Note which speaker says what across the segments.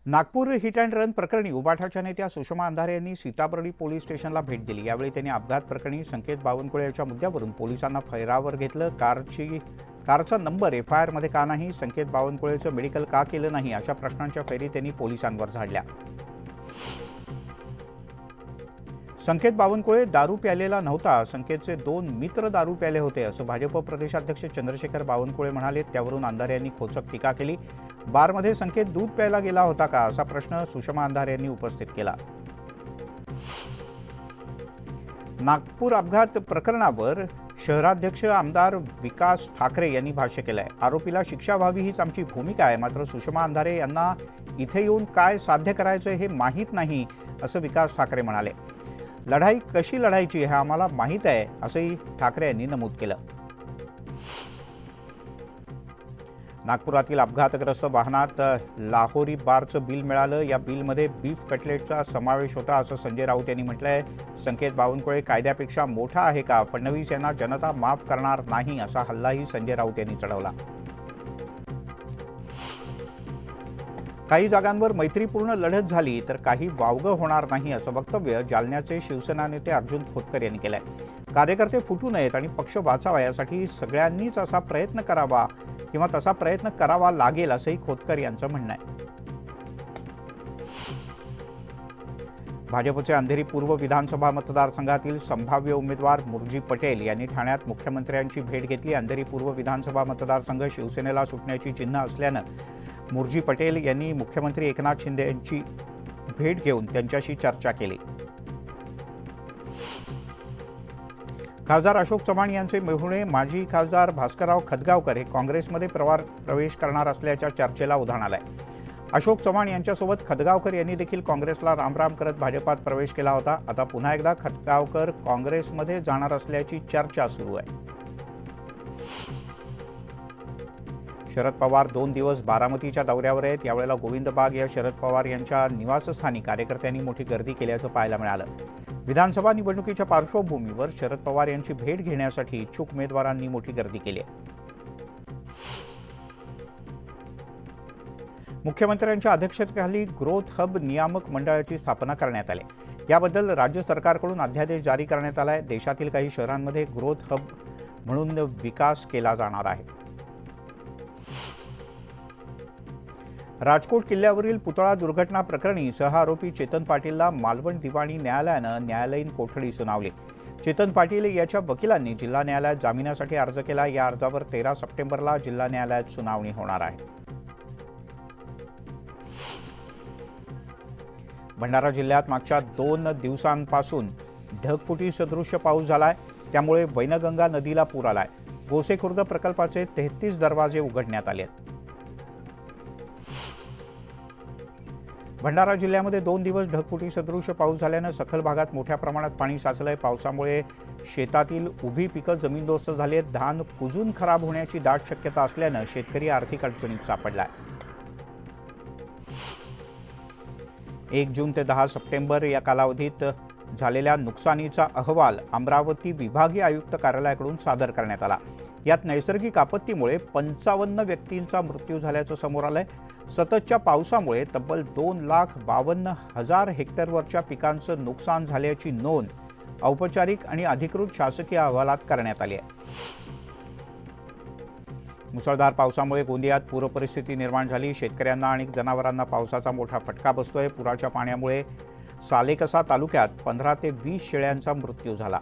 Speaker 1: Nagpur hit and run प्रकरणी उबाठाच्या नेत्या सुषमा अंधारे यांनी सीताबर्डी पोलीस स्टेशनला भेट दिली। यावेळी त्यांनी अपघात प्रकरणी संकेत बावनकुळे यांच्या मुद्द्यावरून पोलिसांना फैरावर घेतलं। कारचा नंबर एफआयआर मध्ये का नाही, संकेत बावनकुळेचं मेडिकल का केलं नाही, अशा प्रश्नांच्या फेरी त्यांनी पोलिसांवर झाडल्या। संकेत बावनकुळे दारू प्यालेला नव्हता, संकेतचे 2 मित्र दारू प्याले होते असं भाजप प्रदेशाध्यक्ष चंद्रशेखर बावनकुळे म्हणाले। त्यावरून अंधारे यांनी खोचक टीका केली। बारमध्ये संकेत दूध प्यायला गेला होता का, असा प्रश्न सुषमा अंधारे यांनी उपस्थित केला। नागपूर अपघात प्रकरणावर शहराध्यक्ष आमदार विकास ठाकरे यांनी भाष्य केलंय। आरोपीला शिक्षा व्हावी हीच आमची भूमिका आहे, मात्र सुषमा अंधारे यांना इथे येऊन काय साध्य करायचं हे माहीत नाही, असं विकास ठाकरे म्हणाले। लढाई कशी लढायची हे आम्हाला माहीत आहे, असंही ठाकरे यांनी नमूद केलं। नागपुरातील अपघातग्रस्त वाहनात लाहोरी बारचं बिल मिळालं। या बिलमध्ये बीफ कटलेटचा समावेश होता, असं संजय राऊत यांनी म्हटलंय। संकेत बावनकुळे कायद्यापेक्षा मोठा आहे का, फडणवीस यांना जनता माफ करणार नाही, असा हल्लाही संजय राऊत यांनी चढवला। काही जागांवर मैत्रीपूर्ण लढत झाली तर काही वावगं होणार नाही, असं वक्तव्य जालन्याचे शिवसेना नेते अर्जुन खोतकर यांनी केलंय। कार्यकर्ते फुटू नयेत आणि पक्ष वाचावा यासाठी सगळ्यांनीच असा प्रयत्न करावा किंवा तसा प्रयत्न करावा लागेल, असंही खोतकर यांचं म्हणणं आहे। भाजपचे अंधेरी पूर्व विधानसभा मतदारसंघातील संभाव्य उमेदवार मुर्जी पटेल यांनी ठाण्यात मुख्यमंत्र्यांची भेट घेतली। अंधेरी पूर्व विधानसभा मतदारसंघ शिवसेनेला सुटण्याची चिन्ह असल्यानं मुर्जी पटेल यांनी मुख्यमंत्री एकनाथ शिंदे यांची भेट घेऊन त्यांच्याशी चर्चा केली। खासदार अशोक चव्हाण यांचे मेहुणे माजी खासदार भास्करराव खतगावकर हे काँग्रेसमध्ये प्रवेश करणार असल्याच्या चर्चेला उधाण आलंय। अशोक चव्हाण यांच्यासोबत खतगावकर यांनी देखील काँग्रेसला रामराम करत भाजपात प्रवेश केला होता। आता पुन्हा एकदा खतगावकर काँग्रेसमध्ये जाणार असल्याची चर्चा सुरू आहे। शरद पवार 2 दिवस बारामतीच्या दौऱ्यावर आहेत। यावेळेला गोविंद बाग या शरद पवार यांच्या निवासस्थानी कार्यकर्त्यांनी मोठी गर्दी केल्याचं पाहायला मिळालं। विधानसभा निवडणुकीच्या पार्श्वभूमीवर शरद पवार यांची भेट घेण्यासाठी इच्छुक उमेदवारांनी मोठी गर्दी केली आहे। मुख्यमंत्र्यांच्या अध्यक्षतेखाली ग्रोथ हब नियामक मंडळाची स्थापना करण्यात आली। याबद्दल राज्य सरकारकडून अध्यादेश जारी करण्यात आला आहे। देशातील काही शहरांमध्ये ग्रोथ हब म्हणून विकास केला जाणार आहे। राजकोट किल्ल्यावरील पुतळा दुर्घटना प्रकरणी सहआरोपी चेतन पाटीलला मालवण दिवाणी न्यायालयानं न्यायालयीन कोठडी सुनावली। चेतन पाटील याच्या वकिलांनी जिल्हा न्यायालयात जामिनासाठी अर्ज केला। या अर्जावर 13 सप्टेंबरला जिल्हा न्यायालयात सुनावणी होणार आहे। भंडारा जिल्ह्यात मागच्या 2 दिवसांपासून ढगफुटी सदृश्य पाऊस झालाय, त्यामुळे वैनगंगा नदीला पूर आलाय। गोसेखुर्द प्रकल्पाचे 33 दरवाजे उघडण्यात आले आहेत। भंडारा जिल्ह्यामध्ये 2 दिवस ढगफुटी सदृश्य पाऊस झाल्यानं सखल भागात मोठ्या प्रमाणात पाणी साचलंय। पावसामुळे शेतातील उभी पिकं जमीनदोस्त झाली आहेत। धान कुजून खराब होण्याची दाट शक्यता असल्यानं शेतकरी आर्थिक अडचणीत सापडलाय। 1 जून ते 10 सप्टेंबर या कालावधीत झालेल्या नुकसानीचा अहवाल अमरावती विभागीय आयुक्त कार्यालयाकडून सादर करण्यात आला। यात नैसर्गिक आपत्तीमुळे 55 व्यक्तींचा मृत्यू झाल्याचं समोर आलंय। सततच्या पावसामुळे तब्बल 2,52,000 हेक्टरवरच्या पिकांचं नुकसान झाल्याची नोंद औपचारिक आणि अधिकृत शासकीय अहवालात करण्यात आली आहे। मुसळधार पावसामुळे गोंदियात पूरपरिस्थिती निर्माण झाली। शेतकऱ्यांना आणि जनावरांना पावसाचा मोठा फटका बसतोय। पुराच्या पाण्यामुळे सालेकसा तालुक्यात 15 ते 20 शेळ्यांचा मृत्यू झाला।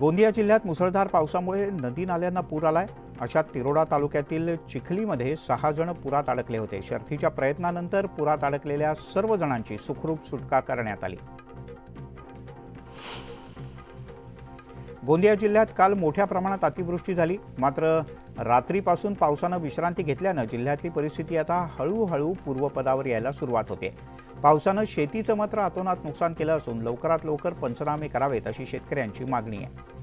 Speaker 1: गोंदिया जिल्ह्यात मुसळधार पावसामुळे नदी नाल्यांना पूर आलाय। अशात तिरोडा तालुक्यातील चिखलीमध्ये 6 जण पुरात अडकले होते। शर्थीच्या प्रयत्नानंतर पुरात अडकलेल्या सर्व जणांची सुखरूप सुटका करण्यात आली। गोंदिया जिल्ह्यात काल मोठ्या प्रमाणात अतिवृष्टी झाली, मात्र रात्रीपासून पावसानं विश्रांती घेतल्यानं जिल्ह्यातली परिस्थिती आता हळूहळू पूर्वपदावर यायला सुरुवात होते। पावसानं शेतीचं मात्र अतोनात नुकसान केलं असून लवकरात लवकर पंचनामे करावेत अशी शेतकऱ्यांची मागणी आहे।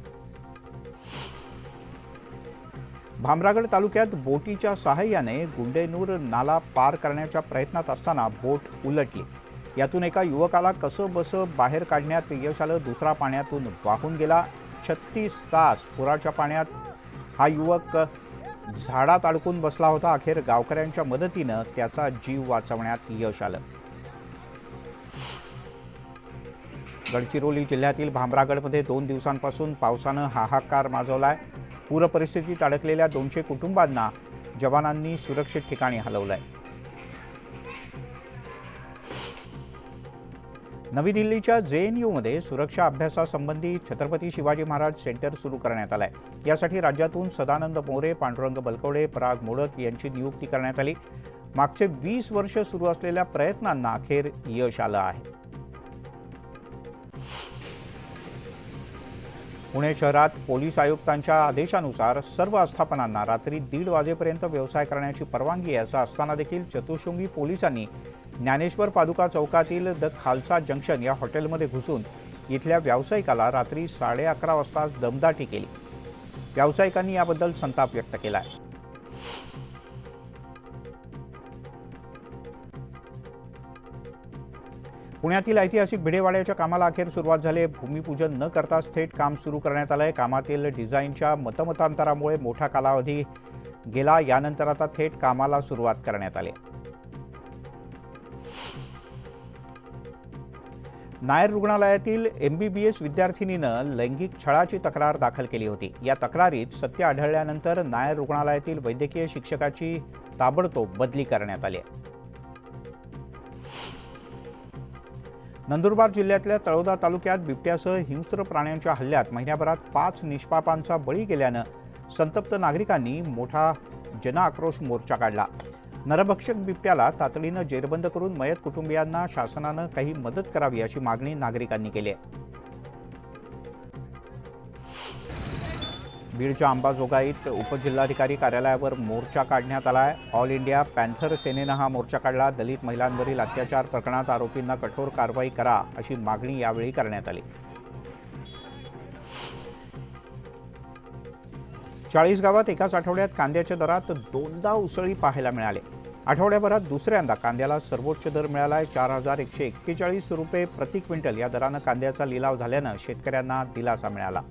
Speaker 1: भामरागड तालुक्यात बोटीच्या सहाय्याने गुंडेनूर नाला पार करण्याच्या प्रयत्नात असताना बोट उलटली। यातून एका युवकाला कसंबसं बाहेर काढण्यात यश आलं। दुसरा पाण्यातून वाहून गेला। 36 तास पुराच्या पाण्यात हा युवक झाडात अडकून बसला होता. अखेर गावकऱ्यांच्या मदतीनं त्याचा जीव वाचवण्यात यश आलं. गडचिरोली जिल्ह्यातील भामरागडमध्ये 2 दिवसांपासून पावसानं हाहाकार माजवलाय. पूर परिस्थितीत अडकलेल्या 200 कुटुंबांना जवानांनी सुरक्षित ठिकाणी हलवलंय. नवी दिल्लीच्या JNUमध्ये सुरक्षा अभ्यासासंबंधी छत्रपती शिवाजी महाराज सेंटर सुरू करण्यात आलंय. यासाठी राज्यातून सदानंद मोरे, पांडुरंग बलकवडे, पराग मोडक यांची नियुक्ती करण्यात आली. मागचे 20 वर्ष सुरू असलेल्या प्रयत्नांना अखेर यश आलं आहे. पुणे शहरात पोलीस आयुक्तांच्या आदेशानुसार सर्व आस्थापनांना रात्री 1:30 वाजेपर्यंत व्यवसाय करण्याची परवानगी आहे. असं असताना देखील चतुःशृंगी पोलिसांनी ज्ञानेश्वर पादुका चौकातील द खालसा जंक्शन या हॉटेलमध्ये घुसून इथल्या व्यावसायिकाला रात्री 11:30 वाजता दमदाटी केली. व्यावसायिकांनी याबद्दल संताप व्यक्त केला आहे. पुण्यातील ऐतिहासिक भिडेवाड्याच्या कामाला अखेर सुरुवात झाली. भूमिपूजन न करताच थेट काम सुरू करण्यात आलंय. कामातील डिझाईनच्या मतमतांतरामुळे मोठा कालावधी गेला. यानंतर आता थेट कामाला सुरुवात करण्यात आली. नायर रुग्णालयातील MBBS विद्यार्थिनीनं लैंगिक छळाची तक्रार दाखल केली होती. या तक्रारीत सत्य आढळल्यानंतर नायर रुग्णालयातील वैद्यकीय शिक्षकाची ताबडतोब बदली करण्यात आली. नंदुरबार जिल्ह्यातल्या तळोदा तालुक्यात बिबट्यासह हिंस्र प्राण्यांच्या हल्ल्यात महिन्याभरात 5 निष्पापांचा बळी गेल्यानं संतप्त नागरिकांनी मोठा जनआक्रोश मोर्चा काढला. नरभक्षक बिबट्याला तातडीनं जेरबंद करून मयत कुटुंबियांना शासनानं काही मदत करावी अशी मागणी नागरिकांनी केली आहे. बीडच्या अंबाजोगाईत उपजिल्हाधिकारी कार्यालयावर मोर्चा काढण्यात आला आहे. ऑल इंडिया पॅन्थर सेनेनं हा मोर्चा काढला. दलित महिलांवरील अत्याचार प्रकरणात आरोपींना कठोर कारवाई करा अशी मागणी यावेळी करण्यात आली. चाळीसगावात एकाच आठवड्यात कांद्याच्या दरात 2दा उसळी पाहायला मिळाले. आठवड्याभरात दुसऱ्यांदा कांद्याला सर्वोच्च दर मिळालाय. 4141 रुपये प्रति क्विंटल या दरानं कांद्याचा लिलाव झाल्यानं शेतकऱ्यांना दिलासा मिळाला.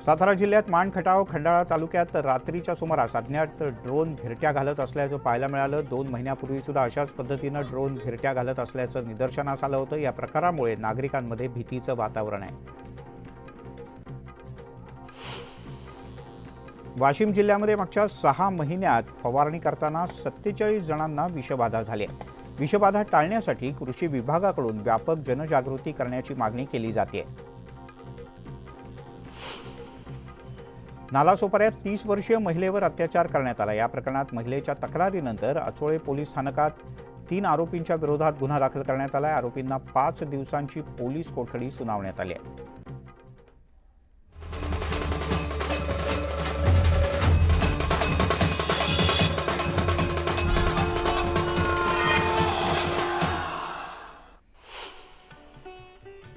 Speaker 1: सातारा जिल्ह्यात माण खटाव खंडाळा तालुक्यात रात्रीच्या सुमारास अज्ञात ड्रोन घिरट्या घालत असल्याचं पाहायला मिळालं. 2 महिन्यापूर्वी सुद्धा अशाच पद्धतीनं ड्रोन घिरट्या घालत असल्याचं निदर्शनास आलं होतं. या प्रकारामुळे नागरिकांमध्ये भीतीचं वातावरण आहे. वाशिम जिल्ह्यामध्ये मागच्या 6 महिन्यात फवारणी करताना 47 जणांना विषबाधा झाली आहे. विषबाधा टाळण्यासाठी कृषी विभागाकडून व्यापक जनजागृती करण्याची मागणी केली जाते. नालासोपाऱ्यात 30 वर्षीय महिलेवर अत्याचार करण्यात आला. या प्रकरणात महिलेच्या तक्रारीनंतर अचोळे पोलीस स्थानकात 3 आरोपींच्या विरोधात गुन्हा दाखल करण्यात आला. आरोपींना 5 दिवसांची पोलीस कोठडी सुनावण्यात आली आहे.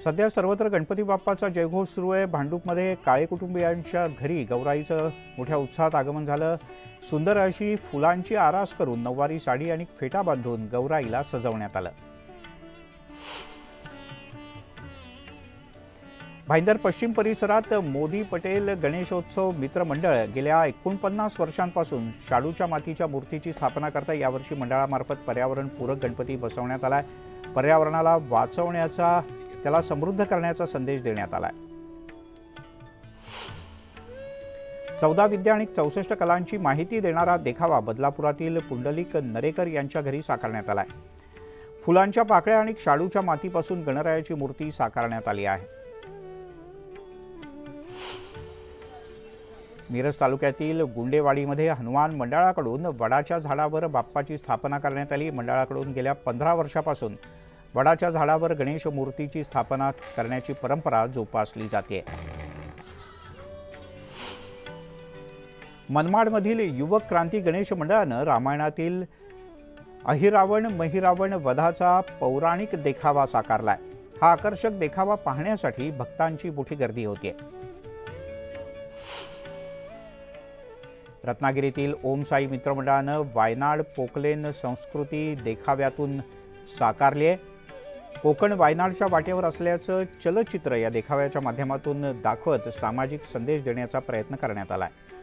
Speaker 1: सध्या सर्वत्र गणपती बाप्पाचा जयघोष सुरू आहे. भांडूपमध्ये काळे कुटुंबियांच्या घरी गौराईचं मोठ्या उत्साहात आगमन झालं. सुंदर अशी फुलांची आरास करून नऊवारी साडी आणि फेटा बांधून गौराईला सजवण्यात आलं. भाईंदर पश्चिम परिसरात मोदी पटेल गणेशोत्सव मित्र मंडळ गेल्या 49 वर्षांपासून शाडूच्या मातीच्या मूर्तीची स्थापना करता यावर्षी मंडळामार्फत पर्यावरणपूरक गणपती बसवण्यात आलाय. पर्यावरणाला वाचवण्याचा, त्याला समृद्ध करण्याचा संदेश देण्यात आलाय. 14 विद्या आणि 64 कलांची माहिती देणारा देखावा बदलापुरातील पुंडलिक नरेकर यांच्या घरी साकारण्यात आलाय. फुलांच्या पाकळ्या आणि शाडूच्या मातीपासून गणरायाची मूर्ती साकारण्यात आली आहे. मिरज तालुक्यातील गुंडेवाडीमध्ये हनुमान मंडळाकडून वडाच्या झाडावर बाप्पाची स्थापना करण्यात आली. मंडळाकडून गेल्या 15 वर्षापासून वडाच्या झाडावर गणेश मूर्तीची स्थापना करण्याची परंपरा जोपासली जाते. मनमाडमधील युवक क्रांती गणेश मंडळानं रामायणातील अहिरावण महिरावण वधाचा पौराणिक देखावा साकारलाय. हा आकर्षक देखावा पाहण्यासाठी भक्तांची मोठी गर्दी होती. रत्नागिरीतील ओम साई मित्रमंडळानं वायनाड पोकलेन संस्कृती देखाव्यातून साकारली आहे. कोकण वायनाडच्या वाटेवर असल्याचं चलचित्र या देखाव्याच्या माध्यमातून दाखवत सामाजिक संदेश देण्याचा प्रयत्न करण्यात आला आहे।